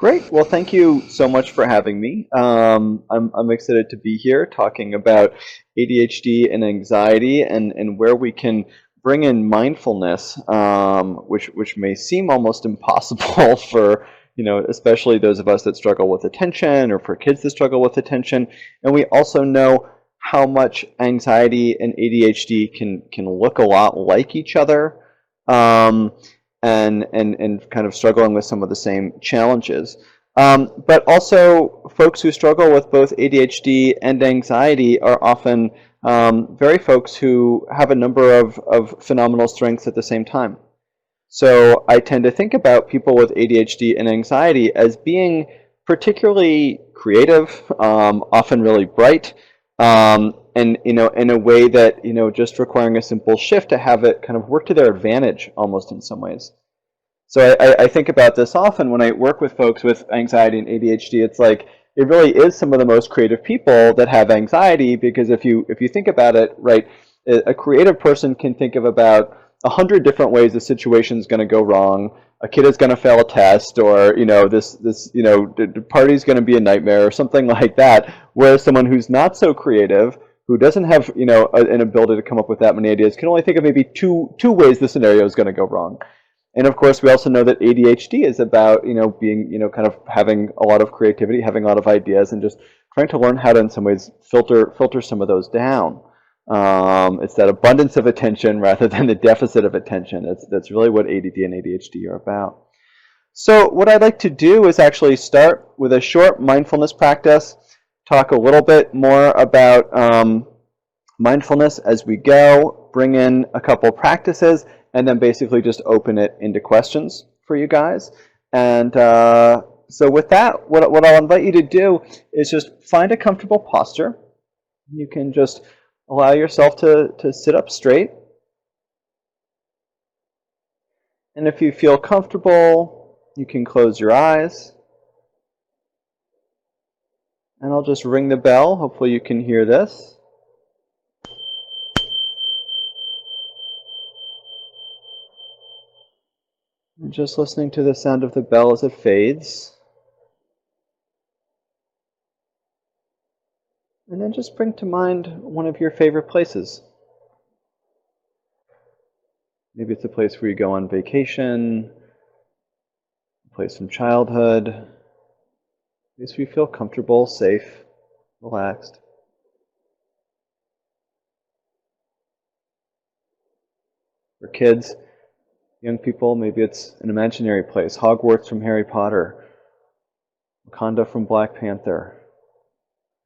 Great. Well, thank you so much for having me. I'm excited to be here talking about ADHD and anxiety and where we can bring in mindfulness, which may seem almost impossible for, especially those of us that struggle with attention or for kids that struggle with attention. And we also know how much anxiety and ADHD can look a lot like each other. And kind of struggling with some of the same challenges. But also, folks who struggle with both ADHD and anxiety are often very folks who have a number of phenomenal strengths at the same time. So I tend to think about people with ADHD and anxiety as being particularly creative, often really bright, and in a way that just requiring a simple shift to have it kind of work to their advantage almost in some ways. So I think about this often when I work with folks with anxiety and ADHD. It's like it really is some of the most creative people that have anxiety, because if you think about it, right, a creative person can think of about 100 different ways the situation's going to go wrong. A kid is going to fail a test, or the party's going to be a nightmare, or something like that. Whereas someone who's not so creative, who doesn't have an ability to come up with that many ideas, can only think of maybe two ways the scenario is going to go wrong. And of course, we also know that ADHD is about being kind of having a lot of creativity, having a lot of ideas, and just trying to learn how to in some ways filter some of those down. It's that abundance of attention rather than the deficit of attention. That's really what ADD and ADHD are about. So what I'd like to do is actually start with a short mindfulness practice, talk a little bit more about mindfulness as we go, bring in a couple practices, and then basically just open it into questions for you guys. And so with that, what I'll invite you to do is just find a comfortable posture. You can just allow yourself to sit up straight. And if you feel comfortable, you can close your eyes. And I'll just ring the bell. Hopefully you can hear this. And just listening to the sound of the bell as it fades. And then just bring to mind one of your favorite places. Maybe it's a place where you go on vacation, a place from childhood, a place where you feel comfortable, safe, relaxed. For kids, young people, maybe it's an imaginary place. Hogwarts from Harry Potter, Wakanda from Black Panther.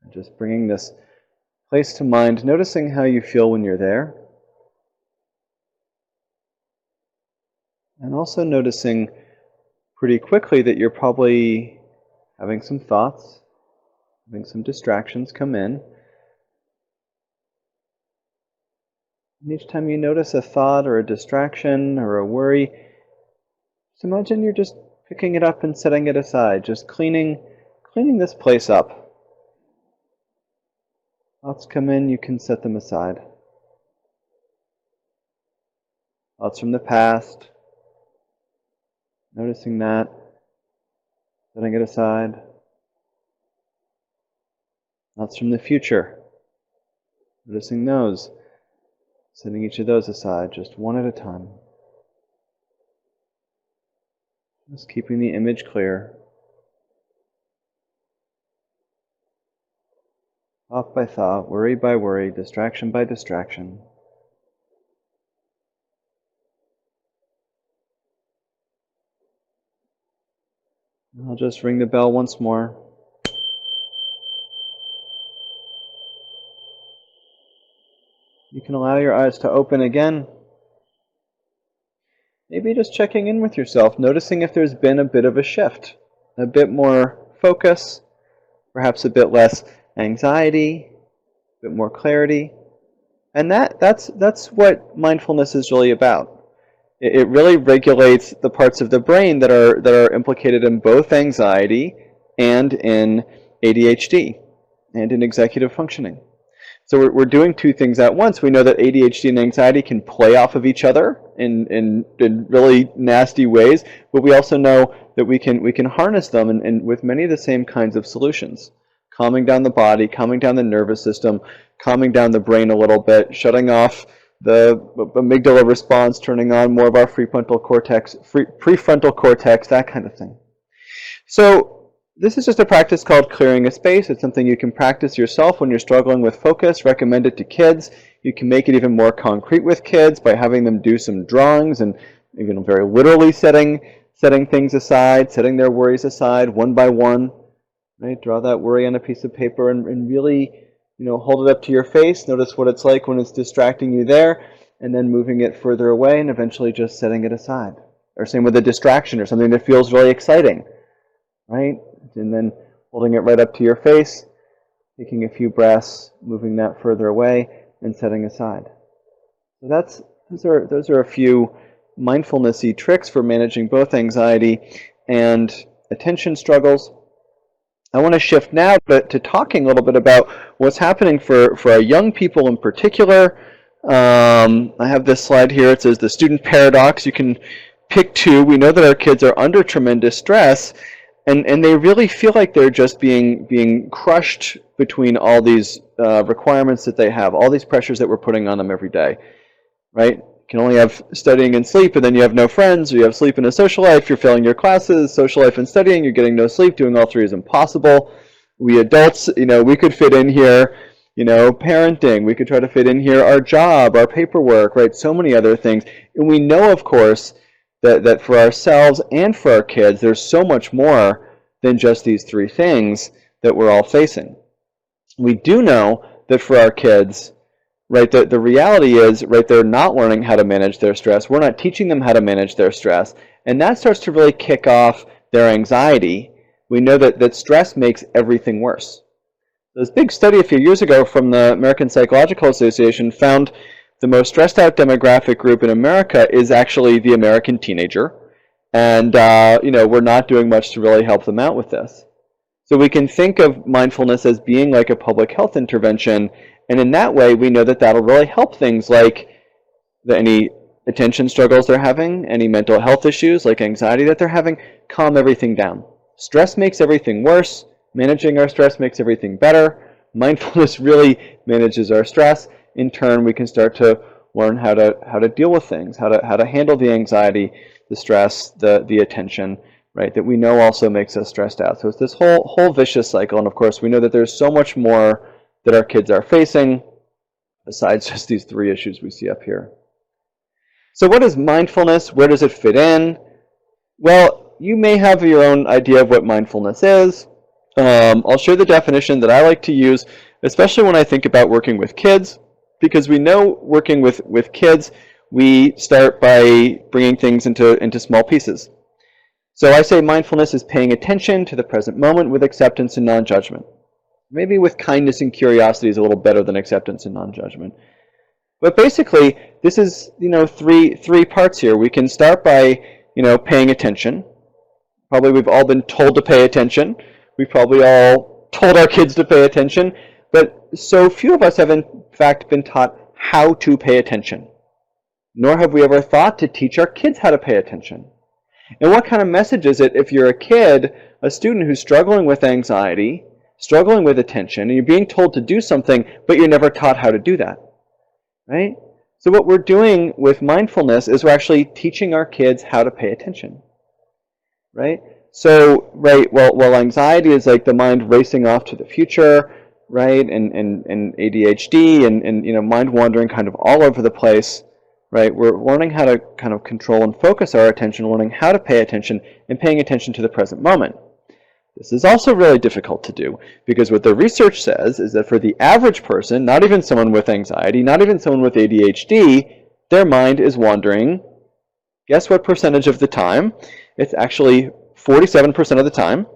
And just bringing this place to mind, noticing how you feel when you're there. And also noticing pretty quickly that you're probably having some thoughts, having some distractions come in. And each time you notice a thought or a distraction or a worry, just imagine you're just picking it up and setting it aside, just cleaning this place up. Thoughts come in, you can set them aside. Thoughts from the past, noticing that, setting it aside. Thoughts from the future, noticing those, setting each of those aside, just one at a time. Just keeping the image clear. Thought by thought, worry by worry, distraction by distraction. And I'll just ring the bell once more. You can allow your eyes to open again. Maybe just checking in with yourself, noticing if there's been a bit of a shift, a bit more focus, perhaps a bit less anxiety, a bit more clarity. And that's what mindfulness is really about. It really regulates the parts of the brain that are implicated in both anxiety and in ADHD and in executive functioning. So we're doing two things at once. We know that ADHD and anxiety can play off of each other in really nasty ways, but we also know that we can harness them and with many of the same kinds of solutions. Calming down the body, calming down the nervous system, calming down the brain a little bit, shutting off the amygdala response, turning on more of our prefrontal cortex, that kind of thing. So this is just a practice called clearing a space. It's something you can practice yourself when you're struggling with focus. Recommend it to kids. You can make it even more concrete with kids by having them do some drawings and even very literally setting things aside, setting their worries aside one by one. Right? Draw that worry on a piece of paper and really, hold it up to your face. Notice what it's like when it's distracting you there, and then moving it further away and eventually just setting it aside. Or same with a distraction or something that feels really exciting. Right? And then holding it right up to your face, taking a few breaths, moving that further away, and setting aside. So those are a few mindfulness-y tricks for managing both anxiety and attention struggles. I want to shift now to talking a little bit about what's happening for our young people in particular. I have this slide here. It says the student paradox. You can pick two. We know that our kids are under tremendous stress, and they really feel like they're just being crushed between all these requirements that they have, all these pressures that we're putting on them every day, right? You can only have studying and sleep, and then you have no friends, or you have sleep and a social life, you're failing your classes, social life and studying, you're getting no sleep, doing all three is impossible. We adults, we could fit in here, parenting, we could try to fit in here our job, our paperwork, right? So many other things. And we know, of course, that for ourselves and for our kids, there's so much more than just these three things that we're all facing. We do know that for our kids, right, the reality is, right, they're not learning how to manage their stress. We're not teaching them how to manage their stress. And that starts to really kick off their anxiety. We know that stress makes everything worse. This big study a few years ago from the American Psychological Association found the most stressed out demographic group in America is actually the American teenager. And, we're not doing much to really help them out with this. So we can think of mindfulness as being like a public health intervention. And in that way, we know that that'll really help things like any attention struggles they're having, any mental health issues like anxiety that they're having, calm everything down. Stress makes everything worse. Managing our stress makes everything better. Mindfulness really manages our stress. In turn, we can start to learn how to deal with things, how to handle the anxiety, the stress, the attention, right, that we know also makes us stressed out. So it's this whole vicious cycle. And of course, we know that there's so much more that our kids are facing besides just these three issues we see up here. So what is mindfulness? Where does it fit in? Well, you may have your own idea of what mindfulness is. I'll share the definition that I like to use, especially when I think about working with kids, because we know working with kids, we start by bringing things into small pieces. So I say mindfulness is paying attention to the present moment with acceptance and non-judgment. Maybe with kindness and curiosity is a little better than acceptance and non-judgment. But basically, this is, three parts here. We can start by, paying attention. Probably we've all been told to pay attention. We've probably all told our kids to pay attention. But so few of us have, in fact, been taught how to pay attention. Nor have we ever thought to teach our kids how to pay attention. And what kind of message is it if you're a kid, a student who's struggling with anxiety, struggling with attention, and you're being told to do something, but you're never taught how to do that, right? So what we're doing with mindfulness is we're actually teaching our kids how to pay attention, right? So, right, well, anxiety is like the mind racing off to the future, right, and ADHD and mind wandering kind of all over the place, right? We're learning how to kind of control and focus our attention, learning how to pay attention, and paying attention to the present moment. This is also really difficult to do, because what the research says is that for the average person, not even someone with anxiety, not even someone with ADHD, their mind is wandering, guess what percentage of the time? It's actually 47% of the time.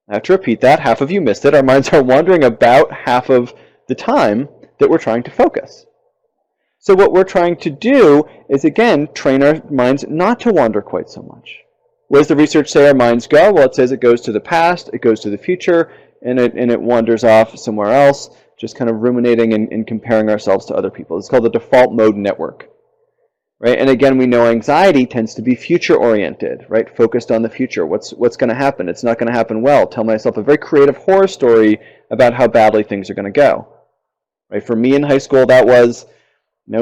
I have to repeat that. Half of you missed it. Our minds are wandering about half of the time that we're trying to focus. So what we're trying to do is, again, train our minds not to wander quite so much. Where does the research say our minds go? Well, it says it goes to the past, it goes to the future, and it wanders off somewhere else, just kind of ruminating and comparing ourselves to other people. It's called the default mode network. right? And again, we know anxiety tends to be future-oriented, right? Focused on the future. What's going to happen? It's not going to happen well. Tell myself a very creative horror story about how badly things are going to go, right? For me in high school, that was,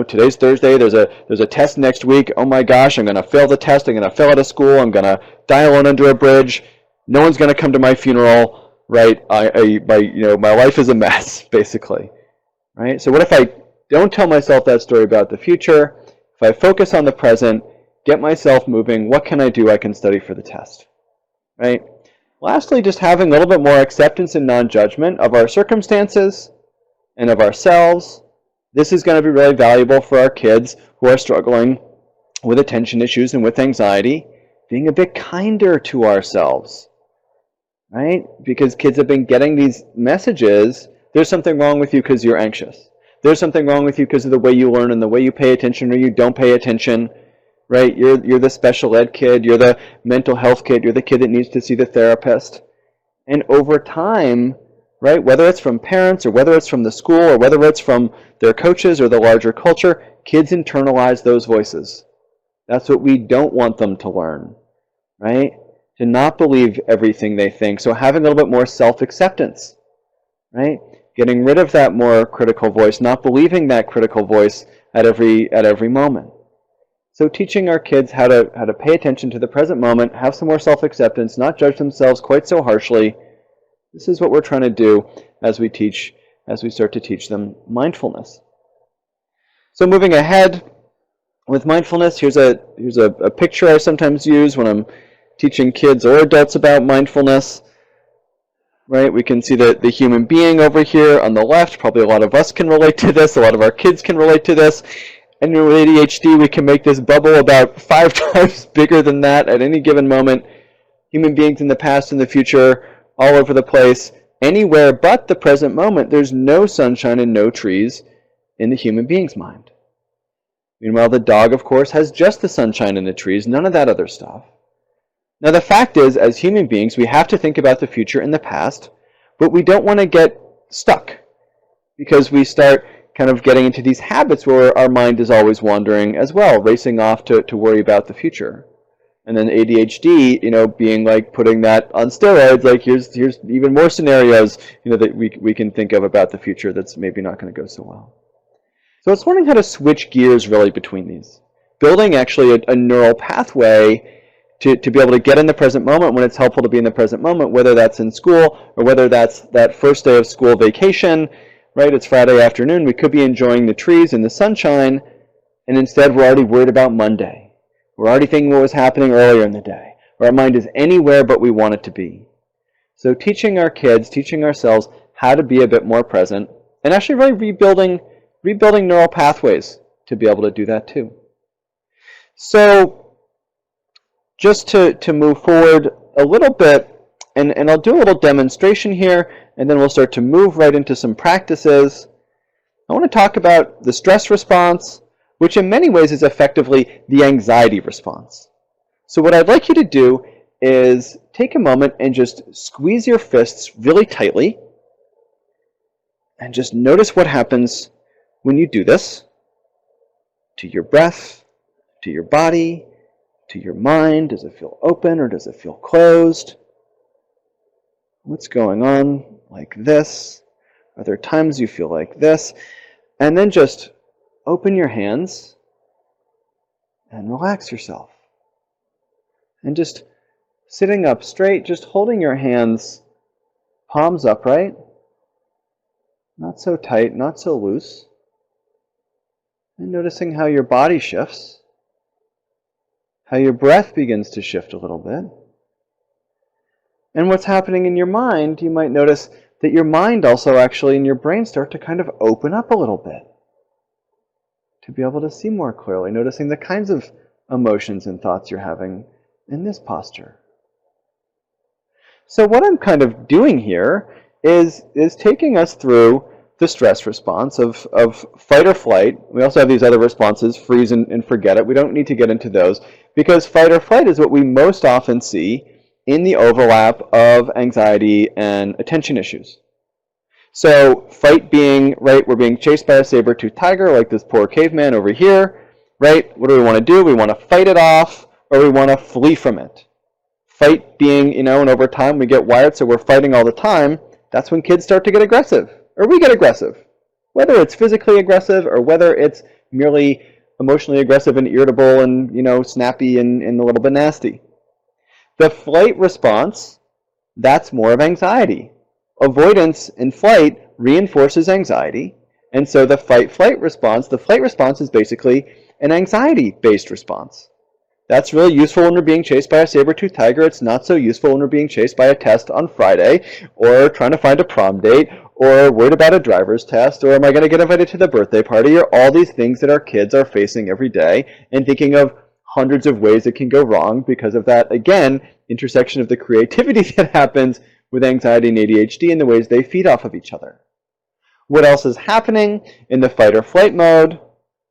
today's Thursday. There's a test next week. Oh my gosh, I'm going to fail the test. I'm going to fail out of school. I'm going to die alone under a bridge. No one's going to come to my funeral, right? My life is a mess, basically, right? So what if I don't tell myself that story about the future? If I focus on the present, get myself moving, what can I do? I can study for the test, right? Lastly, just having a little bit more acceptance and non-judgment of our circumstances and of ourselves. This is going to be really valuable for our kids who are struggling with attention issues and with anxiety, being a bit kinder to ourselves, right? Because kids have been getting these messages, there's something wrong with you because you're anxious. There's something wrong with you because of the way you learn and the way you pay attention or you don't pay attention, right? You're the special ed kid, you're the mental health kid, you're the kid that needs to see the therapist. And over time, right, whether it's from parents or whether it's from the school or whether it's from their coaches or the larger culture, kids internalize those voices. That's what we don't want them to learn, right? To not believe everything they think. So having a little bit more self-acceptance, right? Getting rid of that more critical voice, not believing that critical voice at every moment. So teaching our kids how to pay attention to the present moment, have some more self-acceptance, not judge themselves quite so harshly. This is what we're trying to do as we start to teach them mindfulness. So moving ahead with mindfulness, here's a picture I sometimes use when I'm teaching kids or adults about mindfulness. Right, we can see the human being over here on the left. Probably a lot of us can relate to this. A lot of our kids can relate to this. And with ADHD, we can make this bubble about 5 times bigger than that at any given moment. Human beings in the past and the future, all over the place, anywhere but the present moment. There's no sunshine and no trees in the human being's mind. Meanwhile, the dog, of course, has just the sunshine and the trees, none of that other stuff. Now, the fact is, as human beings, we have to think about the future and the past, but we don't want to get stuck because we start kind of getting into these habits where our mind is always wandering as well, racing off to worry about the future. And then ADHD, being like putting that on steroids, like here's even more scenarios, that we can think of about the future that's maybe not going to go so well. So it's learning how to switch gears really between these. Building actually a neural pathway to be able to get in the present moment when it's helpful to be in the present moment, whether that's in school or whether that's that first day of school vacation, right? It's Friday afternoon. We could be enjoying the trees and the sunshine, and instead we're already worried about Monday. We're already thinking what was happening earlier in the day. Our mind is anywhere but we want it to be. So teaching our kids, teaching ourselves how to be a bit more present, and actually really rebuilding neural pathways to be able to do that too. So just to move forward a little bit, and I'll do a little demonstration here, and then we'll start to move right into some practices. I want to talk about the stress response, which in many ways is effectively the anxiety response. So what I'd like you to do is take a moment and just squeeze your fists really tightly, and just notice what happens when you do this to your breath, to your body, to your mind. Does it feel open or does it feel closed? What's going on like this? Are there times you feel like this? And then just open your hands and relax yourself. And just sitting up straight, just holding your hands palms upright, not so tight, not so loose. And noticing how your body shifts, how your breath begins to shift a little bit. And what's happening in your mind, you might notice that your mind also actually and your brain start to kind of open up a little bit to be able to see more clearly, noticing the kinds of emotions and thoughts you're having in this posture. So what I'm kind of doing here is taking us through the stress response of fight or flight. We also have these other responses, freeze and forget it. We don't need to get into those because fight or flight is what we most often see in the overlap of anxiety and attention issues. So fight being, right, we're being chased by a saber-toothed tiger like this poor caveman over here. right? What do we want to do? We want to fight it off, or we want to flee from it. Fight being, and over time we get wired so we're fighting all the time. That's when kids start to get aggressive, or we get aggressive. Whether it's physically aggressive or whether it's merely emotionally aggressive and irritable and, snappy and a little bit nasty. The flight response, that's more of anxiety. Avoidance and flight reinforces anxiety. And so the fight-flight response, the flight response is basically an anxiety-based response. That's really useful when we're being chased by a saber-toothed tiger. It's not so useful when we're being chased by a test on Friday, or trying to find a prom date, or worried about a driver's test, or am I going to get invited to the birthday party, or all these things that our kids are facing every day, and thinking of hundreds of ways it can go wrong because of that, again, intersection of the creativity that happens with anxiety and ADHD and the ways they feed off of each other. What else is happening in the fight or flight mode?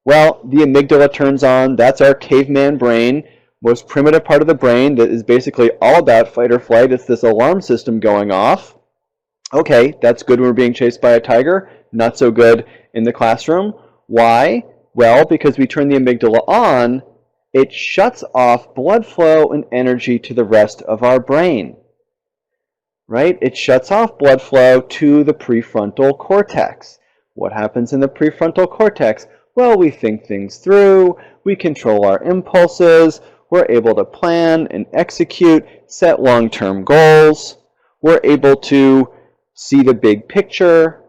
Well, the amygdala turns on. That's our caveman brain, most primitive part of the brain that is basically all about fight or flight. It's this alarm system going off. Okay, that's good when we're being chased by a tiger. Not so good in the classroom. Why? Well, because we turn the amygdala on, it shuts off blood flow and energy to the rest of our brain. Right? It shuts off blood flow to the prefrontal cortex. What happens in the prefrontal cortex? Well, we think things through, we control our impulses, we're able to plan and execute, set long-term goals, we're able to see the big picture,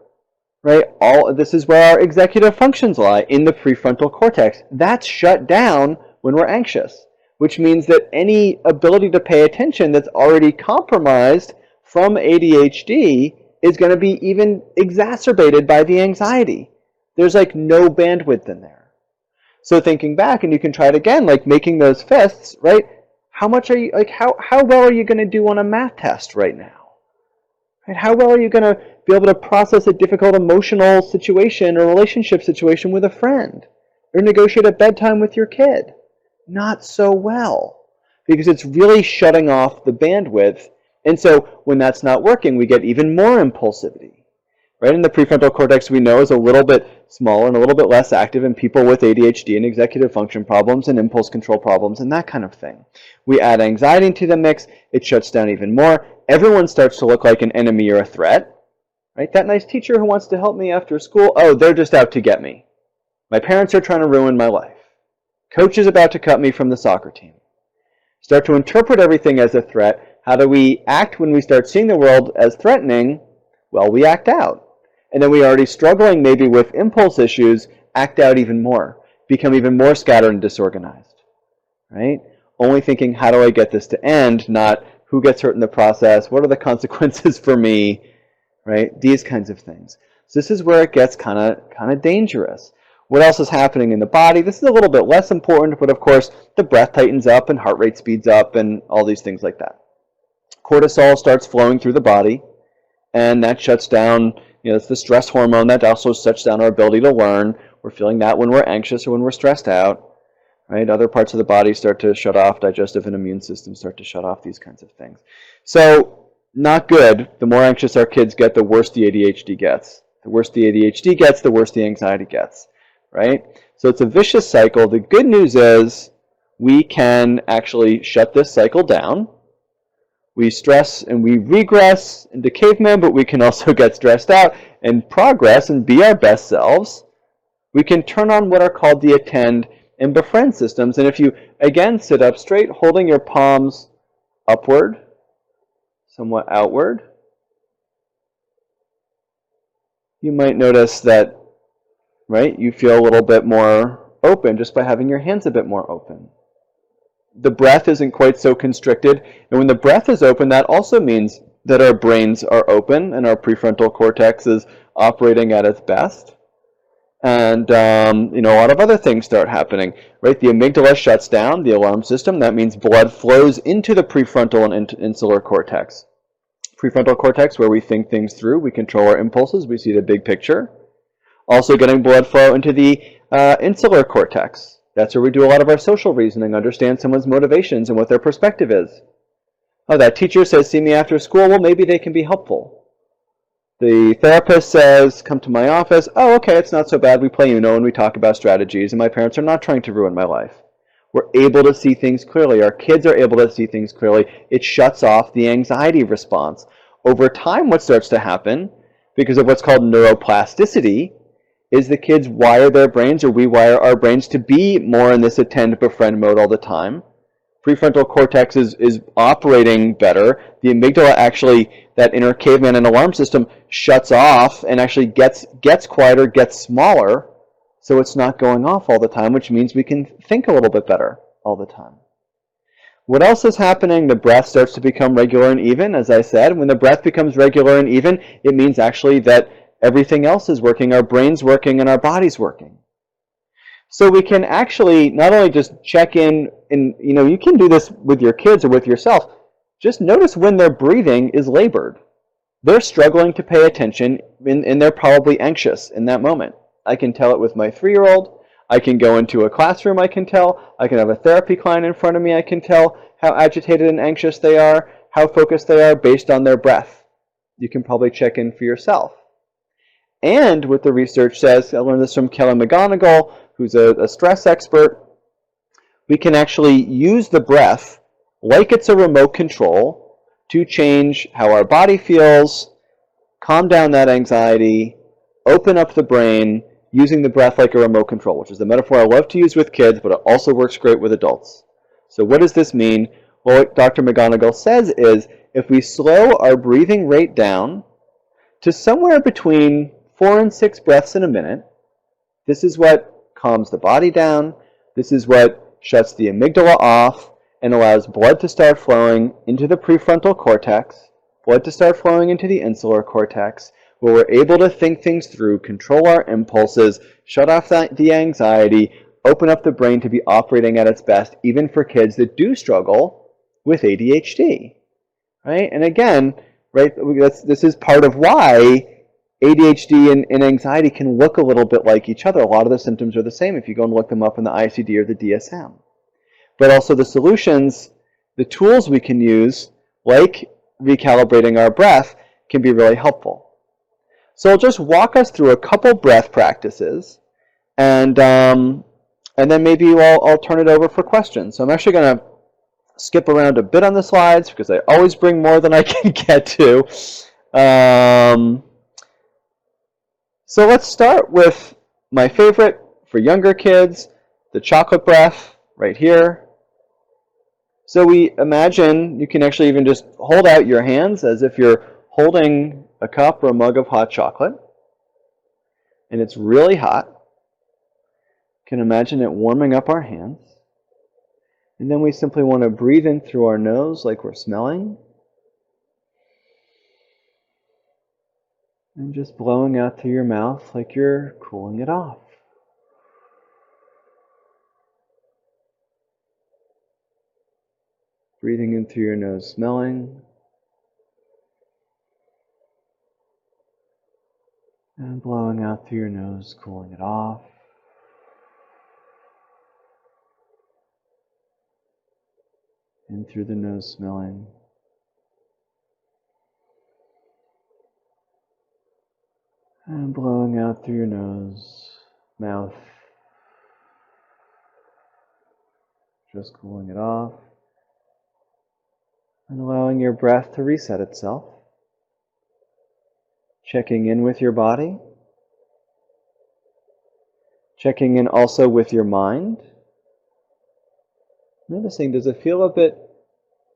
right? All of this is where our executive functions lie, in the prefrontal cortex. That's shut down when we're anxious, which means that any ability to pay attention that's already compromised from ADHD is going to be even exacerbated by the anxiety. There's like no bandwidth in there. So thinking back, and you can try it again, like making those fists, right? How much are you, like how well are you going to do on a math test right now? Right? How well are you going to be able to process a difficult emotional situation or relationship situation with a friend? Or negotiate a bedtime with your kid? Not so well. Because it's really shutting off the bandwidth. And so when that's not working, we get even more impulsivity. Right? And the prefrontal cortex, we know, is a little bit smaller and a little bit less active in people with ADHD and executive function problems and impulse control problems and that kind of thing. We add anxiety into the mix, it shuts down even more. Everyone starts to look like an enemy or a threat. Right? That nice teacher who wants to help me after school, oh, they're just out to get me. My parents are trying to ruin my life. Coach is about to cut me from the soccer team. Start to interpret everything as a threat. How do we act when we start seeing the world as threatening? Well, we act out. And then we already struggling maybe with impulse issues, act out even more, become even more scattered and disorganized, right? Only thinking, how do I get this to end, not who gets hurt in the process, what are the consequences for me, right? These kinds of things. So this is where it gets kind of dangerous. What else is happening in the body? This is a little bit less important, but of course the breath tightens up and heart rate speeds up and all these things like that. Cortisol starts flowing through the body, and that shuts down, it's the stress hormone that also shuts down our ability to learn. We're feeling that when we're anxious or when we're stressed out, right? Other parts of the body start to shut off, digestive and immune system start to shut off, these kinds of things. So, not good. The more anxious our kids get, the worse the ADHD gets. The worse the ADHD gets, the worse the anxiety gets, right? So it's a vicious cycle. The good news is we can actually shut this cycle down. We stress and we regress into caveman, but we can also get stressed out and progress and be our best selves. We can turn on what are called the attend and befriend systems. And if you, again, sit up straight, holding your palms upward, somewhat outward, you might notice that, right, you feel a little bit more open just by having your hands a bit more open. The breath isn't quite so constricted, and when the breath is open, that also means that our brains are open and our prefrontal cortex is operating at its best. And a lot of other things start happening, right? The amygdala shuts down, the alarm system. That means blood flows into the prefrontal and insular cortex. Prefrontal cortex, where we think things through, we control our impulses, we see the big picture. Also getting blood flow into the insular cortex. That's where we do a lot of our social reasoning, understand someone's motivations and what their perspective is. Oh, that teacher says, see me after school. Well, maybe they can be helpful. The therapist says, come to my office. Oh, okay, it's not so bad. We play Uno and we talk about strategies, and my parents are not trying to ruin my life. We're able to see things clearly. Our kids are able to see things clearly. It shuts off the anxiety response. Over time, what starts to happen, because of what's called neuroplasticity, is the kids wire their brains, or we wire our brains, to be more in this attend befriend mode all the time. Prefrontal cortex is operating better. The amygdala actually, that inner caveman and alarm system, shuts off and actually gets quieter, gets smaller, so it's not going off all the time, which means we can think a little bit better all the time. What else is happening? The breath starts to become regular and even, as I said. When the breath becomes regular and even, it means actually that everything else is working. Our brain's working and our body's working. So we can actually not only just check in, and you can do this with your kids or with yourself. Just notice when their breathing is labored. They're struggling to pay attention, and they're probably anxious in that moment. I can tell it with my 3-year-old. I can go into a classroom, I can tell. I can have a therapy client in front of me, I can tell how agitated and anxious they are, how focused they are based on their breath. You can probably check in for yourself. And what the research says, I learned this from Kelly McGonigal, who's a stress expert, we can actually use the breath like it's a remote control to change how our body feels, calm down that anxiety, open up the brain, using the breath like a remote control, which is the metaphor I love to use with kids, but it also works great with adults. So what does this mean? Well, what Dr. McGonigal says is, if we slow our breathing rate down to somewhere between 4 and 6 breaths in a minute, this is what calms the body down, this is what shuts the amygdala off and allows blood to start flowing into the prefrontal cortex, blood to start flowing into the insular cortex, where we're able to think things through, control our impulses, shut off the anxiety, open up the brain to be operating at its best, even for kids that do struggle with ADHD. Right? And again, right, this is part of why ADHD and anxiety can look a little bit like each other. A lot of the symptoms are the same if you go and look them up in the ICD or the DSM. But also the solutions, the tools we can use, like recalibrating our breath, can be really helpful. So I'll just walk us through a couple breath practices, and then maybe I'll turn it over for questions. So I'm actually going to skip around a bit on the slides because I always bring more than I can get to. So let's start with my favorite for younger kids, the chocolate breath right here. So we imagine you can actually even just hold out your hands as if you're holding a cup or a mug of hot chocolate, and it's really hot. You can imagine it warming up our hands. And then we simply want to breathe in through our nose like we're smelling, and just blowing out through your mouth like you're cooling it off. Breathing in through your nose, smelling, and blowing out through your nose, cooling it off. In through the nose, smelling. And blowing out through your nose, mouth. Just cooling it off. And allowing your breath to reset itself. Checking in with your body. Checking in also with your mind. Noticing, does it feel a bit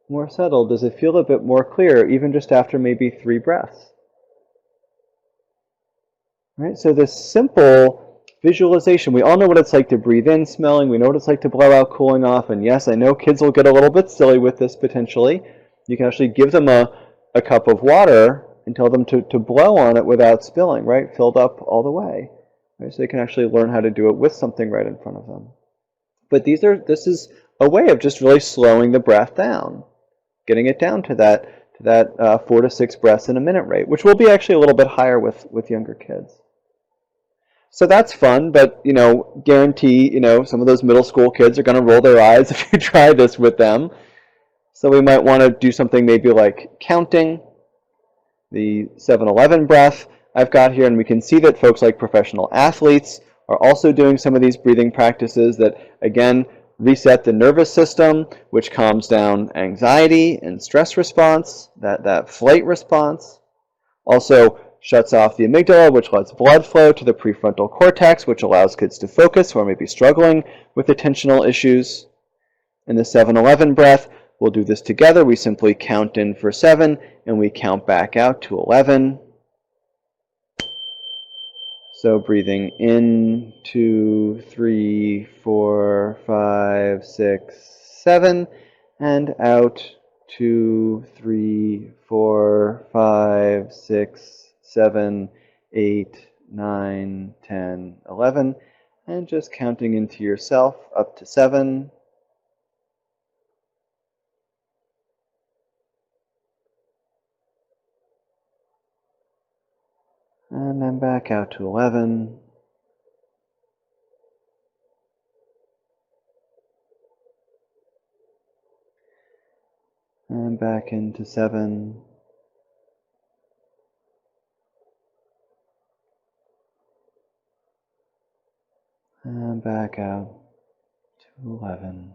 more settled? Does it feel a bit more clear, even just after maybe 3 breaths? Right? So this simple visualization, we all know what it's like to breathe in, smelling. We know what it's like to blow out, cooling off. And yes, I know kids will get a little bit silly with this potentially. You can actually give them a cup of water and tell them to blow on it without spilling, right? Filled up all the way. Right? So they can actually learn how to do it with something right in front of them. But this is a way of just really slowing the breath down, getting it down to that 4 to 6 breaths in a minute rate, which will be actually a little bit higher with younger kids. So that's fun, but guarantee some of those middle school kids are going to roll their eyes if you try this with them. So we might want to do something maybe like counting. the 7-Eleven breath I've got here, and we can see that folks like professional athletes are also doing some of these breathing practices that, again, reset the nervous system, which calms down anxiety and stress response, that flight response. Also shuts off the amygdala, which lets blood flow to the prefrontal cortex, which allows kids to focus who are maybe struggling with attentional issues. In the 7-Eleven breath, we'll do this together. We simply count in for 7, and we count back out to 11. So breathing in, 2, 3, 4, 5, 6, 7, and out, 2, 3, 4, 5, 6, 7, 8, 9, 10, 11, and just counting into yourself up to 7. And then back out to 11. And back into 7. And back out to 11.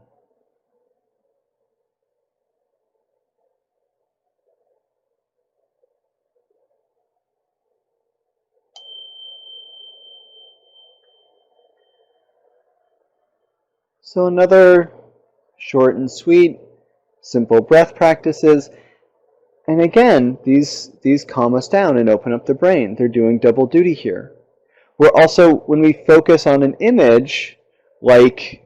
So another short and sweet, simple breath practices. And again, these calm us down and open up the brain. They're doing double duty here. We're also, when we focus on an image, like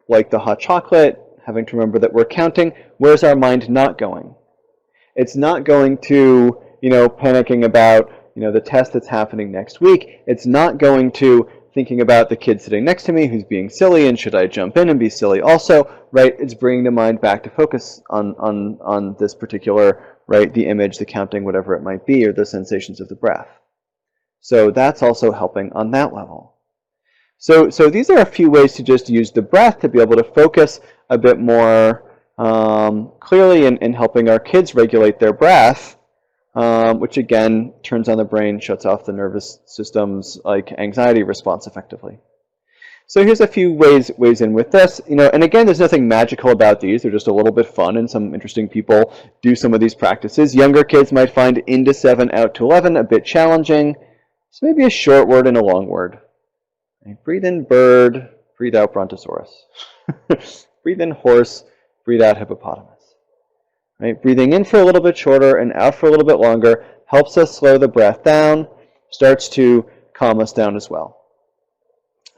the hot chocolate, having to remember that we're counting, where's our mind not going? It's not going to, panicking about, the test that's happening next week. It's not going to thinking about the kid sitting next to me who's being silly and should I jump in and be silly also, right? It's bringing the mind back to focus on this particular, right, the image, the counting, whatever it might be, or the sensations of the breath. So that's also helping on that level. So these are a few ways to just use the breath to be able to focus a bit more clearly in helping our kids regulate their breath, which again turns on the brain, shuts off the nervous system's like anxiety response effectively. So here's a few ways in with this, and again, there's nothing magical about these. They're just a little bit fun, and some interesting people do some of these practices. Younger kids might find into 7, out to 11 a bit challenging. So maybe a short word and a long word. Breathe in bird, breathe out brontosaurus. Breathe in horse, breathe out hippopotamus. Right? Breathing in for a little bit shorter and out for a little bit longer helps us slow the breath down, starts to calm us down as well.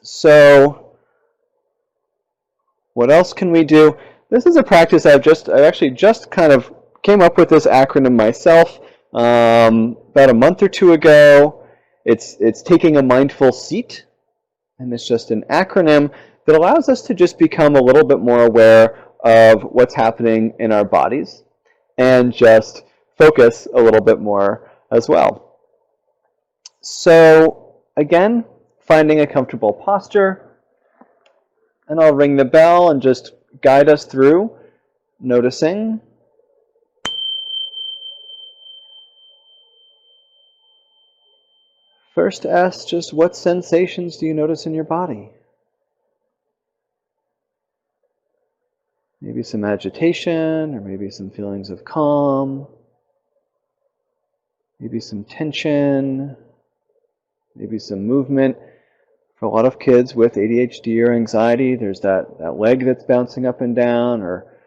So what else can we do? This is a practice I actually just kind of came up with this acronym myself about a month or two ago. It's taking a mindful seat, and it's just an acronym that allows us to just become a little bit more aware of what's happening in our bodies and just focus a little bit more as well. So again, finding a comfortable posture, and I'll ring the bell and just guide us through noticing. First, ask just what sensations do you notice in your body? Maybe some agitation, or maybe some feelings of calm, maybe some tension, maybe some movement. For a lot of kids with ADHD or anxiety, there's that leg that's bouncing up and down, or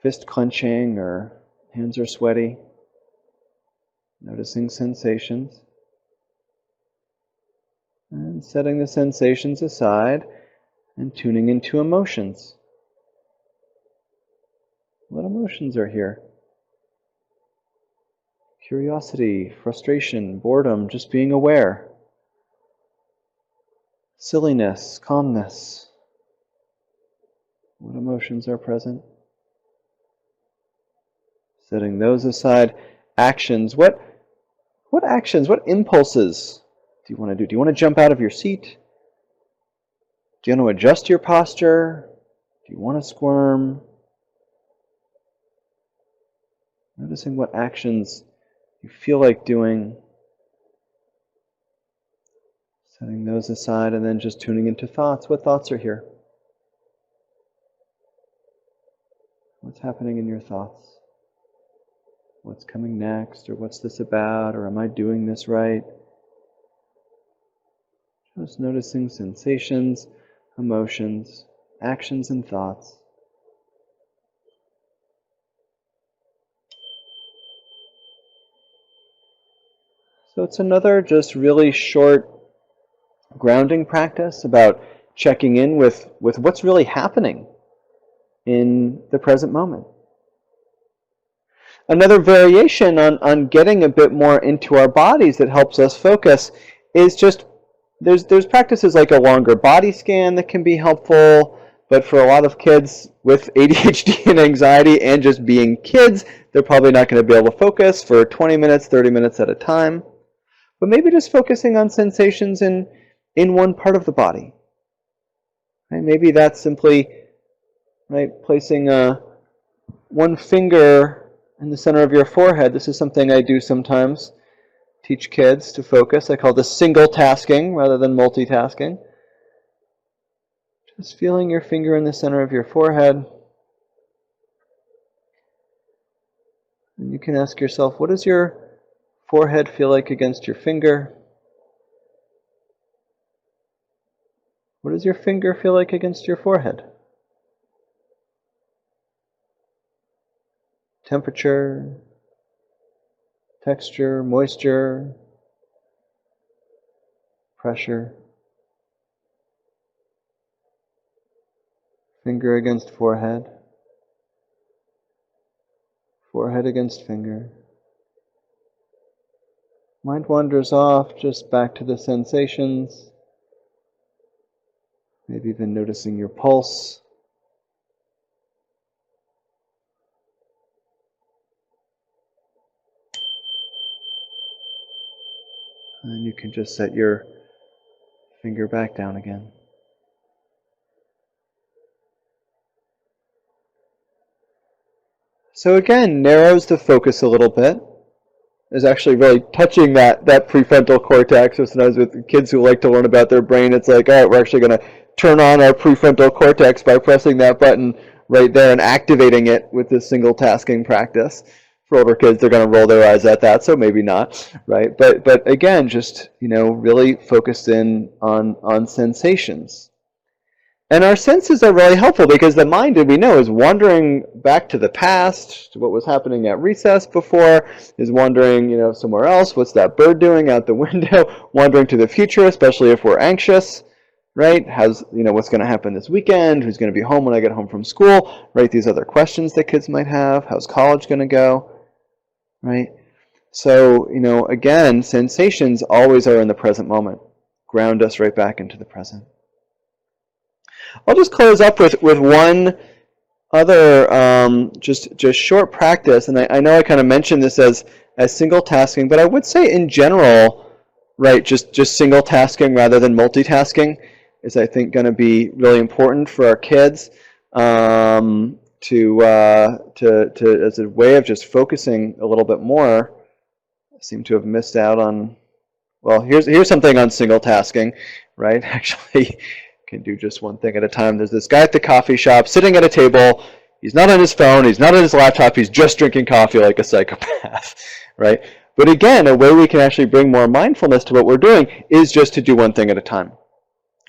fist clenching, or hands are sweaty. Noticing sensations. And setting the sensations aside and tuning into emotions. What emotions are here? Curiosity, frustration, boredom, just being aware. Silliness, calmness. What emotions are present? Setting those aside. Actions. What actions, what impulses do you want to do? Do you want to jump out of your seat? Do you want to adjust your posture? Do you want to squirm? Noticing what actions you feel like doing. Setting those aside and then just tuning into thoughts. What thoughts are here? What's happening in your thoughts? What's coming next? Or what's this about? Or am I doing this right? Just noticing sensations, emotions, actions, and thoughts. So it's another just really short grounding practice about checking in with what's really happening in the present moment. Another variation on getting a bit more into our bodies that helps us focus is just, there's practices like a longer body scan that can be helpful, but for a lot of kids with ADHD and anxiety and just being kids, they're probably not going to be able to focus for 20 minutes, 30 minutes at a time. But maybe just focusing on sensations in one part of the body. Right? Maybe that's simply placing one finger in the center of your forehead. This is something I do sometimes. Teach kids to focus. I call this single tasking rather than multitasking. Just feeling your finger in the center of your forehead. And you can ask yourself, what does your forehead feel like against your finger? What does your finger feel like against your forehead? Temperature, texture, moisture, pressure. Finger against forehead. Forehead against finger. Mind wanders off just back to the sensations. Maybe even noticing your pulse. And you can just set your finger back down again. So again, narrows the focus a little bit. Is actually really touching that prefrontal cortex. So sometimes with kids who like to learn about their brain, it's like, all right, we're actually going to turn on our prefrontal cortex by pressing that button right there and activating it with this single tasking practice. For older kids, they're going to roll their eyes at that, so maybe not, right? But again, just really focused in on sensations. And our senses are really helpful because the mind, we know, is wandering back to the past, to what was happening at recess before, is wandering, somewhere else. What's that bird doing out the window? Wandering to the future, especially if we're anxious, right? How's, what's going to happen this weekend? Who's going to be home when I get home from school? Right? These other questions that kids might have. How's college going to go? Right? So, again, sensations always are in the present moment. Ground us right back into the present. I'll just close up with one other just short practice, and I know I kind of mentioned this as single tasking, but I would say in general, right, just single tasking rather than multitasking is, I think, going to be really important for our kids to as a way of just focusing a little bit more. I seem to have missed out on. Well, here's something on single tasking, right? Actually. Can do just one thing at a time. There's this guy at the coffee shop sitting at a table. He's not on his phone. He's not on his laptop. He's just drinking coffee like a psychopath, right? But again, a way we can actually bring more mindfulness to what we're doing is just to do one thing at a time.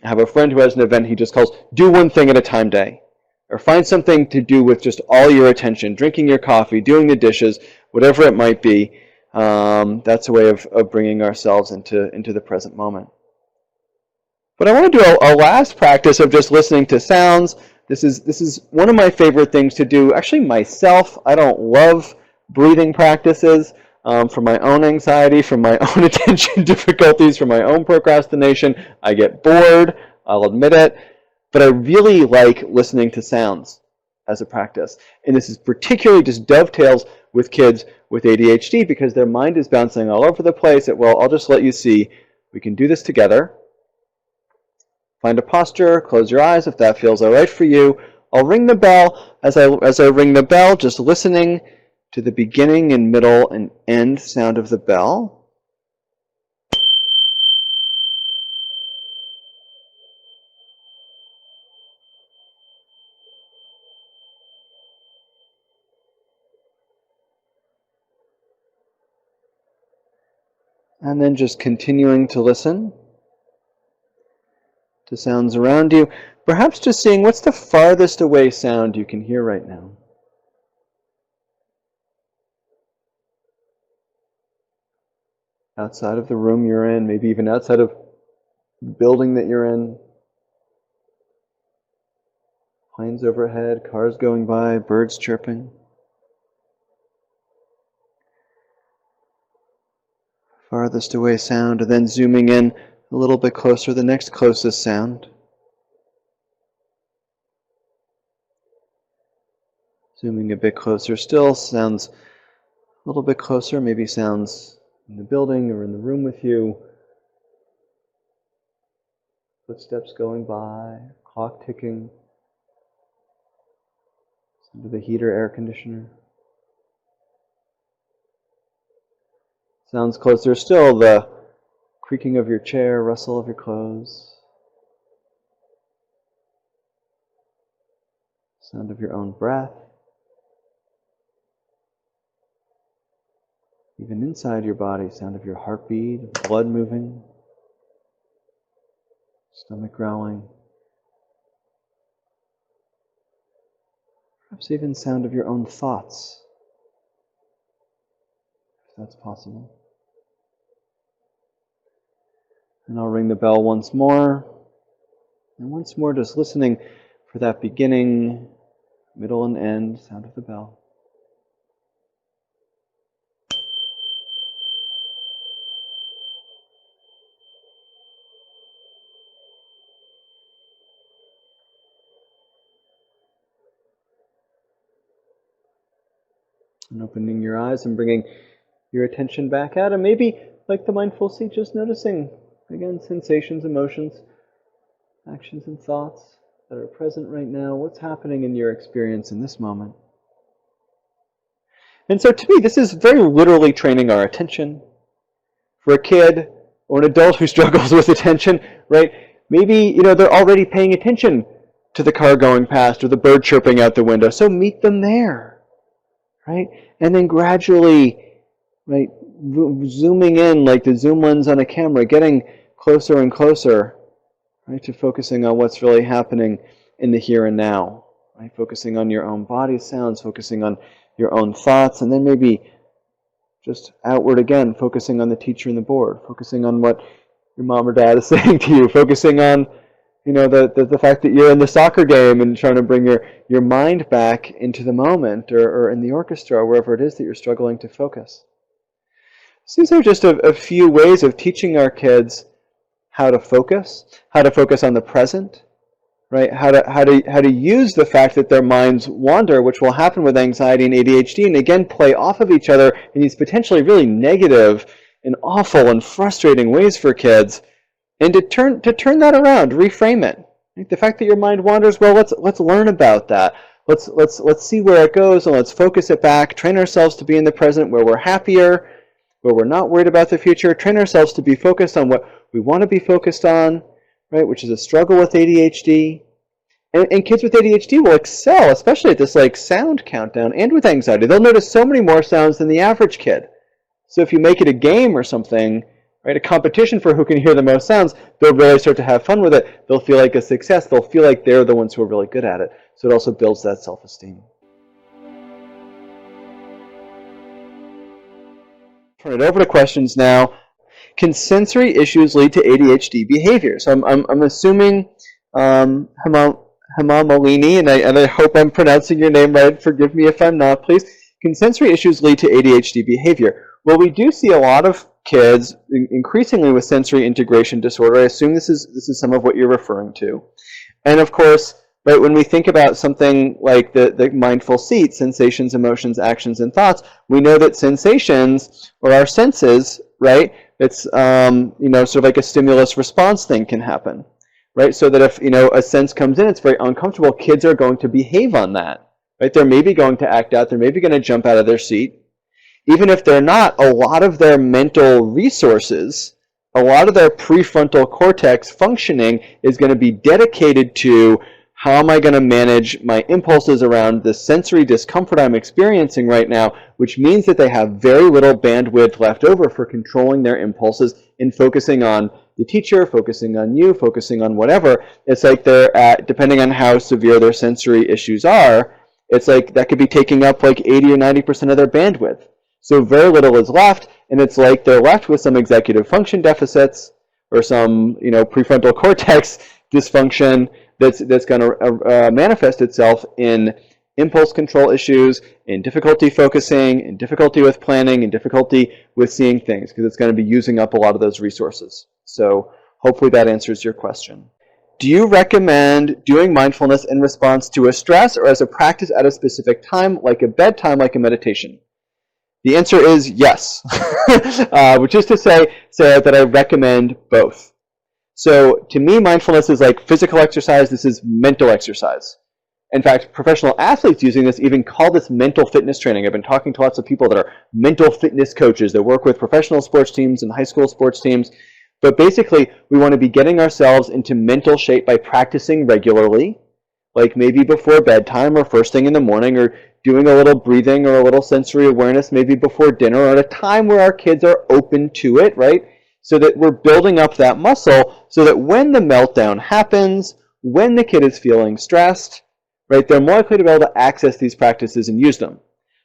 I have a friend who has an event he just calls Do One Thing at a Time Day. Or find something to do with just all your attention, drinking your coffee, doing the dishes, whatever it might be. That's a way of bringing ourselves into the present moment. But I want to do a last practice of just listening to sounds. This is one of my favorite things to do, actually myself. I don't love breathing practices for my own anxiety, for my own attention difficulties, for my own procrastination. I get bored, I'll admit it. But I really like listening to sounds as a practice. And this is particularly just dovetails with kids with ADHD because their mind is bouncing all over the place. Well, I'll just let you see. We can do this together. Find a posture, close your eyes if that feels all right for you. I'll ring the bell. As I ring the bell, just listening to the beginning and middle and end sound of the bell. And then just continuing to listen to sounds around you. Perhaps just seeing what's the farthest away sound you can hear right now. Outside of the room you're in, maybe even outside of the building that you're in. Planes overhead, cars going by, birds chirping. Farthest away sound, and then zooming in a little bit closer, the next closest sound. Zooming a bit closer, still sounds a little bit closer, maybe sounds in the building or in the room with you. Footsteps going by, clock ticking, sound of the heater, air conditioner. Sounds closer still, the creaking of your chair, rustle of your clothes, sound of your own breath. Even inside your body, sound of your heartbeat, blood moving, stomach growling. Perhaps even sound of your own thoughts, if that's possible. And I'll ring the bell once more. And once more, just listening for that beginning, middle, and end sound of the bell. And opening your eyes and bringing your attention back out. And maybe, like the mindful seat, just noticing, again, sensations, emotions, actions, and thoughts that are present right now. What's happening in your experience in this moment? And so to me, this is very literally training our attention. For a kid or an adult who struggles with attention, right? Maybe, they're already paying attention to the car going past or the bird chirping out the window. So meet them there, right? And then gradually, right, zooming in like the zoom lens on a camera, getting closer and closer, right, to focusing on what's really happening in the here and now, right? Focusing on your own body sounds, focusing on your own thoughts, and then maybe just outward again, focusing on the teacher and the board, focusing on what your mom or dad is saying to you, focusing on, the fact that you're in the soccer game and trying to bring your mind back into the moment, or in the orchestra, or wherever it is that you're struggling to focus. So these are just a few ways of teaching our kids how to focus on the present, right? How to use the fact that their minds wander, which will happen with anxiety and ADHD, and again play off of each other in these potentially really negative and awful and frustrating ways for kids, and to turn that around, reframe it. Right? The fact that your mind wanders, well, let's learn about that. Let's see where it goes, and let's focus it back. Train ourselves to be in the present, where we're happier, where we're not worried about the future. Train ourselves to be focused on what we want to be focused on, right? Which is a struggle with ADHD. And kids with ADHD will excel, especially at this sound countdown, and with anxiety. They'll notice so many more sounds than the average kid. So if you make it a game or something, right, a competition for who can hear the most sounds, they'll really start to have fun with it. They'll feel like a success. They'll feel like they're the ones who are really good at it. So it also builds that self-esteem. Turn it over to questions now. Can sensory issues lead to ADHD behavior? So I'm assuming Hema Malini, and I hope I'm pronouncing your name right. Forgive me if I'm not, please. Can sensory issues lead to ADHD behavior? Well, we do see a lot of kids increasingly with sensory integration disorder. I assume this is some of what you're referring to. And of course, right, when we think about something like the mindful seat, sensations, emotions, actions, and thoughts, we know that sensations, or our senses, right, it's sort of like a stimulus response thing can happen, right? So that if a sense comes in, it's very uncomfortable, kids are going to behave on that, right? They're maybe going to act out. They're maybe going to jump out of their seat. Even if they're not, a lot of their mental resources, a lot of their prefrontal cortex functioning is going to be dedicated to how am I going to manage my impulses around the sensory discomfort I'm experiencing right now, which means that they have very little bandwidth left over for controlling their impulses and focusing on the teacher, focusing on you, focusing on whatever. It's like they're at, depending on how severe their sensory issues are, it's like that could be taking up like 80 or 90% of their bandwidth. So very little is left, and it's like they're left with some executive function deficits or some, prefrontal cortex dysfunction that's going to manifest itself in impulse control issues, in difficulty focusing, in difficulty with planning, in difficulty with seeing things, because it's going to be using up a lot of those resources. So hopefully that answers your question. Do you recommend doing mindfulness in response to a stress or as a practice at a specific time, like a bedtime, like a meditation? The answer is yes, which is to say that I recommend both. So to me, mindfulness is like physical exercise. This is mental exercise. In fact, professional athletes using this even call this mental fitness training. I've been talking to lots of people that are mental fitness coaches that work with professional sports teams and high school sports teams. But basically, we want to be getting ourselves into mental shape by practicing regularly, like maybe before bedtime or first thing in the morning, or doing a little breathing or a little sensory awareness maybe before dinner, or at a time where our kids are open to it, right? So that we're building up that muscle so that when the meltdown happens, when the kid is feeling stressed, right, they're more likely to be able to access these practices and use them.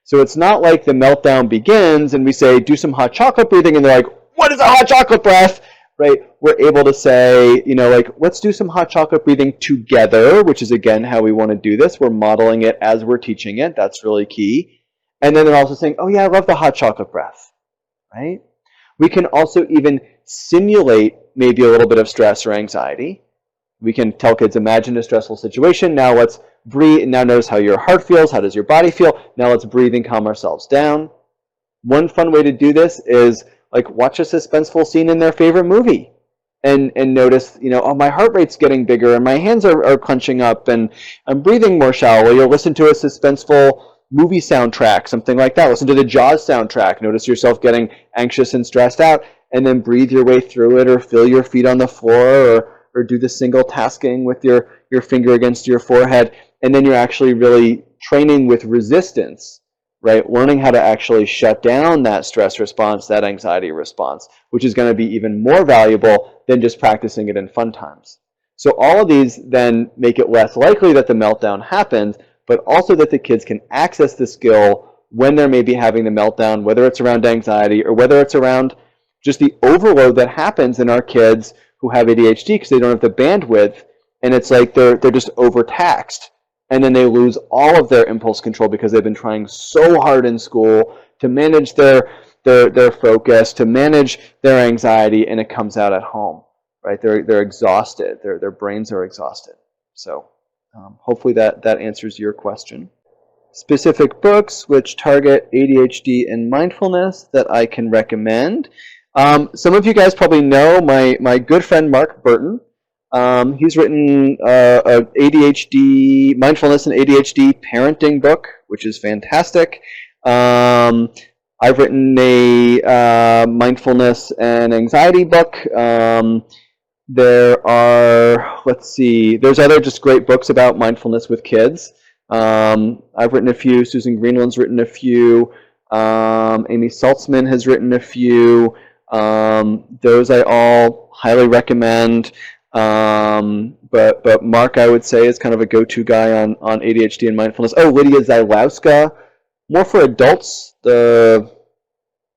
So it's not like the meltdown begins and we say, do some hot chocolate breathing, and they're like, what is a hot chocolate breath? Right? We're able to say, let's do some hot chocolate breathing together, which is, again, how we want to do this. We're modeling it as we're teaching it. That's really key. And then they're also saying, oh, yeah, I love the hot chocolate breath, right? We can also even simulate maybe a little bit of stress or anxiety. We can tell kids, imagine a stressful situation. Now let's breathe. Now notice how your heart feels. How does your body feel? Now let's breathe and calm ourselves down. One fun way to do this is watch a suspenseful scene in their favorite movie and notice, oh, my heart rate's getting bigger and my hands are clenching up and I'm breathing more shallowly. Or listen to a suspenseful movie soundtrack, something like that. Listen to the Jaws soundtrack. Notice yourself getting anxious and stressed out, and then breathe your way through it, or feel your feet on the floor, or do the single tasking with your finger against your forehead. And then you're actually really training with resistance, right? Learning how to actually shut down that stress response, that anxiety response, which is going to be even more valuable than just practicing it in fun times. So all of these then make it less likely that the meltdown happens, but also that the kids can access the skill when they're maybe having the meltdown, whether it's around anxiety or whether it's around just the overload that happens in our kids who have ADHD because they don't have the bandwidth, and it's like they're just overtaxed. And then they lose all of their impulse control because they've been trying so hard in school to manage their focus, to manage their anxiety, and it comes out at home, right? They're exhausted. Their brains are exhausted. So hopefully that answers your question. Specific books which target ADHD and mindfulness that I can recommend. Some of you guys probably know my good friend Mark Burton. He's written a ADHD, mindfulness and ADHD parenting book, which is fantastic. I've written a mindfulness and anxiety book. There are, there's other just great books about mindfulness with kids. I've written a few. Susan Greenland's written a few. Amy Saltzman has written a few. Those I all highly recommend. But Mark, I would say, is kind of a go-to guy on ADHD and mindfulness. Oh, Lydia Zylowska, more for adults, the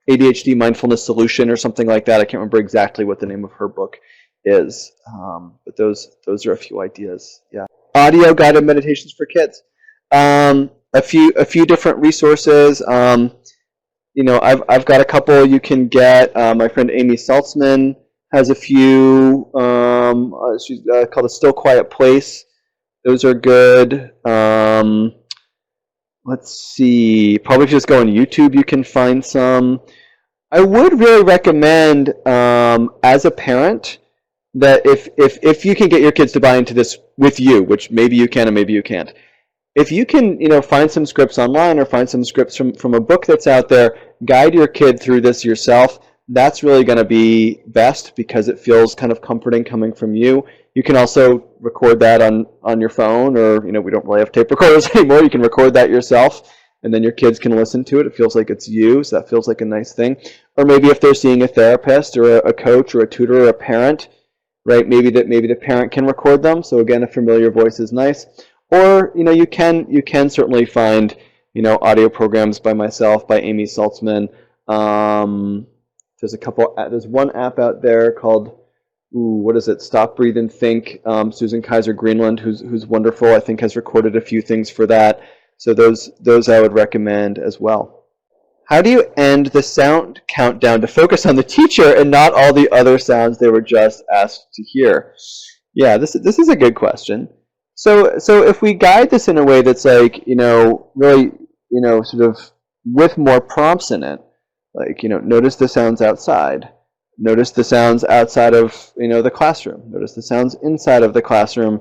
ADHD Mindfulness Solution or something like that. I can't remember exactly what the name of her book is, but those are a few ideas. Yeah, audio guided meditations for kids. A few different resources. I've got a couple you can get. My friend Amy Saltzman has a few. She's called A Still Quiet Place. Those are good. Let's see. Probably just go on YouTube. You can find some. I would really recommend, as a parent, that if you can get your kids to buy into this with you, which maybe you can and maybe you can't, if you can, find some scripts online or find some scripts from a book that's out there, guide your kid through this yourself. That's really going to be best because it feels kind of comforting coming from you. You can also record that on your phone, or we don't really have tape recorders anymore. You can record that yourself, and then your kids can listen to it. It feels like it's you, so that feels like a nice thing. Or maybe if they're seeing a therapist or a coach or a tutor or a parent, right? Maybe the parent can record them. So again, a familiar voice is nice. Or you can certainly find audio programs by myself, by Amy Saltzman. There's one app out there called what is it? Stop, Breathe, and Think. Susan Kaiser Greenland, who's wonderful, I think has recorded a few things for that. So those I would recommend as well. How do you end the sound countdown to focus on the teacher and not all the other sounds they were just asked to hear? Yeah, this is a good question. So if we guide this in a way that's like, really, sort of with more prompts in it, like, notice the sounds outside. Notice the sounds outside of, the classroom. Notice the sounds inside of the classroom,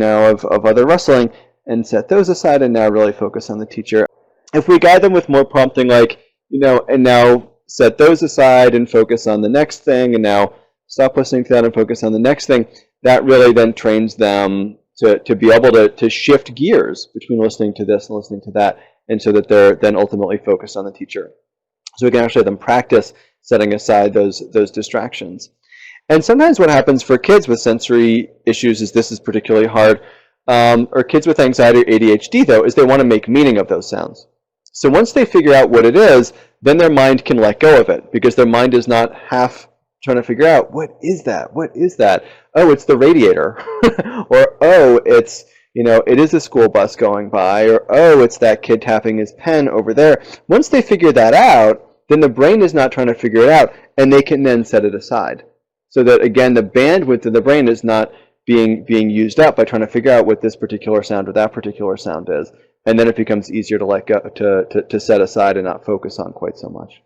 of other rustling, and set those aside and now really focus on the teacher. If we guide them with more prompting, like, and now set those aside and focus on the next thing, and now stop listening to that and focus on the next thing, that really then trains them to be able to shift gears between listening to this and listening to that, and so that they're then ultimately focused on the teacher. So we can actually have them practice setting aside those distractions. And sometimes what happens for kids with sensory issues is this is particularly hard, or kids with anxiety or ADHD, though, is they want to make meaning of those sounds. So once they figure out what it is, then their mind can let go of it, because their mind is not half trying to figure out, what is that? What is that? Oh, it's the radiator. Or, oh, it's, it is a school bus going by. Or, oh, it's that kid tapping his pen over there. Once they figure that out, then the brain is not trying to figure it out, and they can then set it aside. So that, again, the bandwidth of the brain is not being used up by trying to figure out what this particular sound or that particular sound is. And then it becomes easier to let go, to set aside and not focus on quite so much.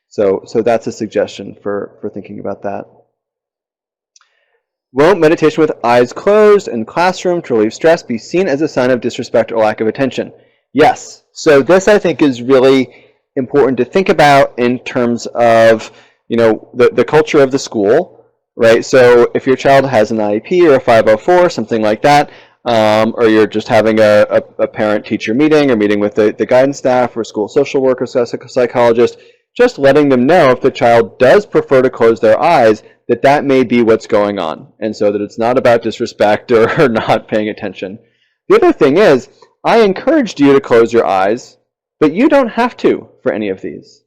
So that's a suggestion for thinking about that. Won't meditation with eyes closed in classroom to relieve stress be seen as a sign of disrespect or lack of attention? Yes. So this, I think, is really important to think about in terms of the culture of the school, right? So if your child has an IEP or a 504, something like that, or you're just having a parent-teacher meeting or meeting with the guidance staff or school social worker, psychologist, just letting them know if the child does prefer to close their eyes, that may be what's going on, and so that it's not about disrespect or not paying attention. The other thing is, I encouraged you to close your eyes, but you don't have to for any of these.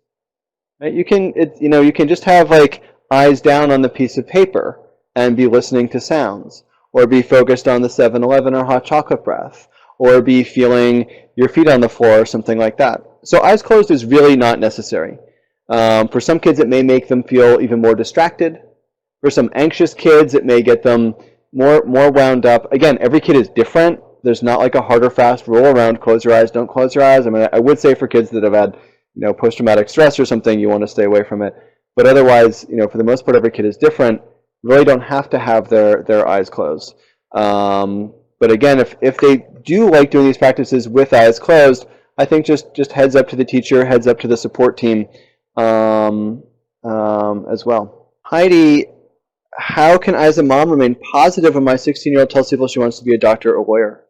Right? You can just have like eyes down on the piece of paper and be listening to sounds, or be focused on the 7-Eleven or hot chocolate breath, or be feeling your feet on the floor or something like that. So eyes closed is really not necessary. For some kids, it may make them feel even more distracted. For some anxious kids, it may get them more wound up. Again, every kid is different. There's not like a hard or fast rule around close your eyes, don't close your eyes. I mean, I would say for kids that have had, post-traumatic stress or something, you want to stay away from it. But otherwise, for the most part, every kid is different. Really don't have to have their eyes closed. But again, if they do like doing these practices with eyes closed, I think just heads up to the teacher, heads up to the support team as well. Heidi, how can I as a mom remain positive when my 16-year-old tells people she wants to be a doctor or lawyer?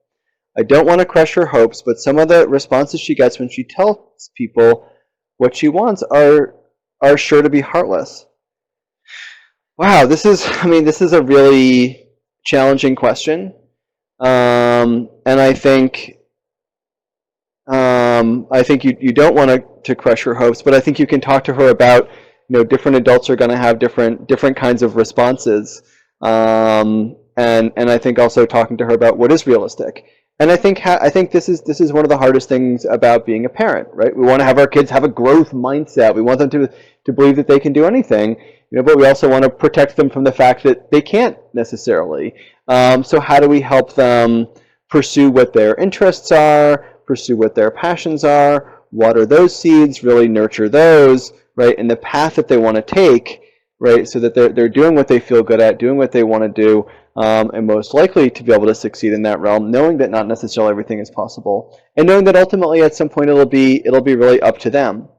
I don't want to crush her hopes, but some of the responses she gets when she tells people what she wants are sure to be heartless. Wow, this is a really challenging question, and I think you don't want to crush her hopes, but I think you can talk to her about different adults are going to have different kinds of responses, and I think also talking to her about what is realistic. And I think this is one of the hardest things about being a parent, right? We want to have our kids have a growth mindset. We want them to believe that they can do anything, but we also want to protect them from the fact that they can't necessarily. So how do we help them pursue what their interests are, pursue what their passions are, water those seeds, really nurture those, right, in the path that they want to take, right, so that they're doing what they feel good at, doing what they want to do, and most likely to be able to succeed in that realm, knowing that not necessarily everything is possible, and knowing that ultimately at some point it'll be really up to them.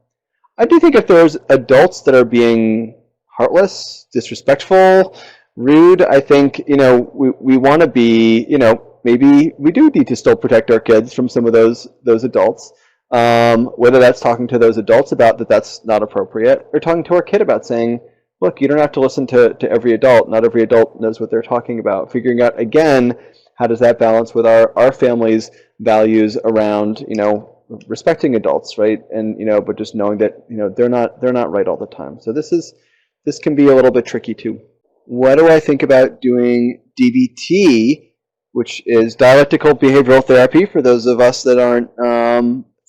I do think if there's adults that are being heartless, disrespectful, rude, I think, we want to be, maybe we do need to still protect our kids from some of those adults. Whether that's talking to those adults about that that's not appropriate, or talking to our kid about saying, look, you don't have to listen to every adult. Not every adult knows what they're talking about. Figuring out, again, how does that balance with our family's values around, respecting adults, right? And, but just knowing that, they're not right all the time. So this can be a little bit tricky too. What do I think about doing DBT, which is dialectical behavioral therapy for those of us that aren't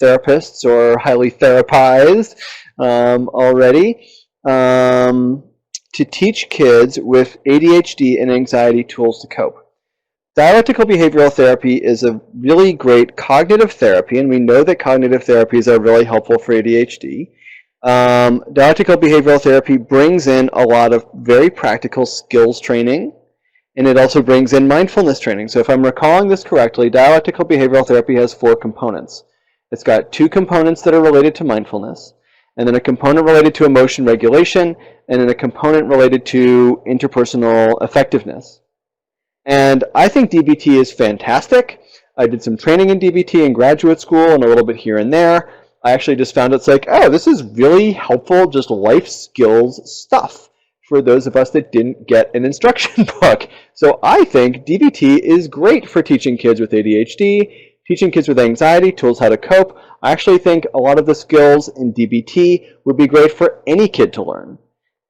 therapists or highly therapized already, to teach kids with ADHD and anxiety tools to cope. Dialectical behavioral therapy is a really great cognitive therapy, and we know that cognitive therapies are really helpful for ADHD. Dialectical behavioral therapy brings in a lot of very practical skills training, and it also brings in mindfulness training. So if I'm recalling this correctly, dialectical behavioral therapy has 4 components. It's got 2 components that are related to mindfulness, and then a component related to emotion regulation, and then a component related to interpersonal effectiveness. And I think DBT is fantastic. I did some training in DBT in graduate school and a little bit here and there. I actually just found it's like, oh, this is really helpful, just life skills stuff for those of us that didn't get an instruction book. So I think DBT is great for teaching kids with ADHD, teaching kids with anxiety, tools how to cope. I actually think a lot of the skills in DBT would be great for any kid to learn.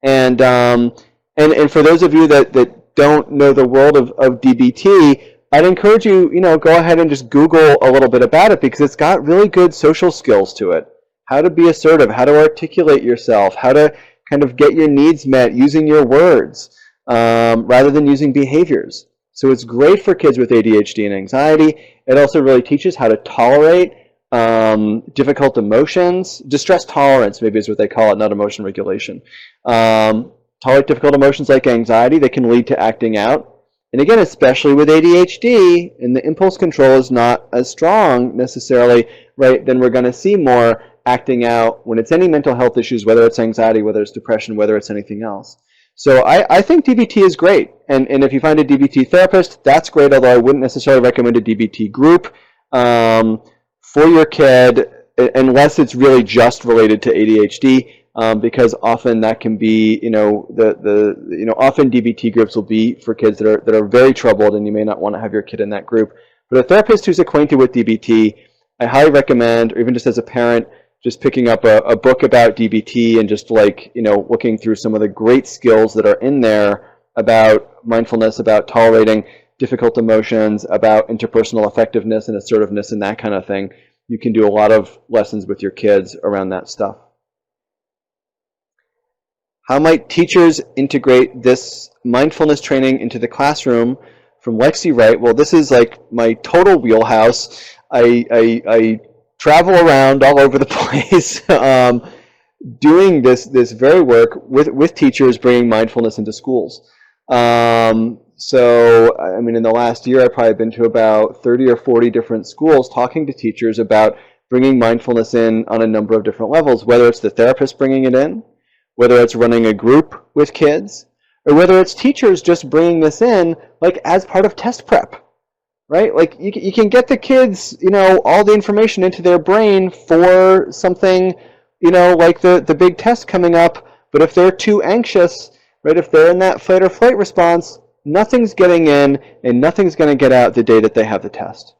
And for those of you that don't know the world of DBT, I'd encourage you, go ahead and just Google a little bit about it, because it's got really good social skills to it. How to be assertive, how to articulate yourself, how to kind of get your needs met using your words rather than using behaviors. So it's great for kids with ADHD and anxiety. It also really teaches how to tolerate difficult emotions. Distress tolerance, maybe is what they call it, not emotion regulation. Tolerate difficult emotions like anxiety that can lead to acting out. And again, especially with ADHD, and the impulse control is not as strong necessarily, right, then we're going to see more acting out when it's any mental health issues, whether it's anxiety, whether it's depression, whether it's anything else. So I think DBT is great. And if you find a DBT therapist, that's great, although I wouldn't necessarily recommend a DBT group for your kid unless it's really just related to ADHD. Because often that can be, often DBT groups will be for kids that are very troubled, and you may not want to have your kid in that group. But a therapist who's acquainted with DBT, I highly recommend, or even just as a parent, just picking up a book about DBT and just looking through some of the great skills that are in there about mindfulness, about tolerating difficult emotions, about interpersonal effectiveness and assertiveness and that kind of thing. You can do a lot of lessons with your kids around that stuff. How might teachers integrate this mindfulness training into the classroom? From Lexi Wright. Well, this is like my total wheelhouse. I travel around all over the place doing this very work with teachers, bringing mindfulness into schools. So, I mean, in the last year, I've probably been to about 30 or 40 different schools talking to teachers about bringing mindfulness in on a number of different levels, whether it's the therapist bringing it in, whether it's running a group with kids, or whether it's teachers just bringing this in like as part of test prep, right? Like you can get the kids, all the information into their brain for something, like the big test coming up, but if they're too anxious, right, if they're in that fight or flight response, nothing's getting in and nothing's going to get out the day that they have the test.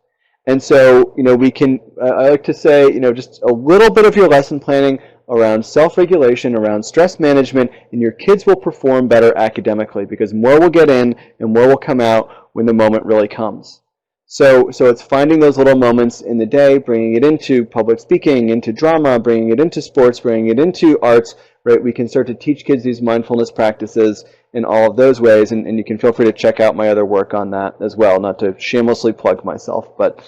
And so, we can, I like to say, just a little bit of your lesson planning around self-regulation, around stress management, and your kids will perform better academically because more will get in and more will come out when the moment really comes. So it's finding those little moments in the day, bringing it into public speaking, into drama, bringing it into sports, bringing it into arts, right? We can start to teach kids these mindfulness practices in all of those ways, and you can feel free to check out my other work on that as well, not to shamelessly plug myself, but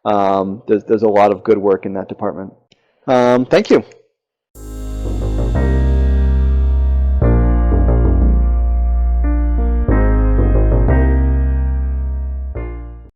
there's a lot of good work in that department. Thank you.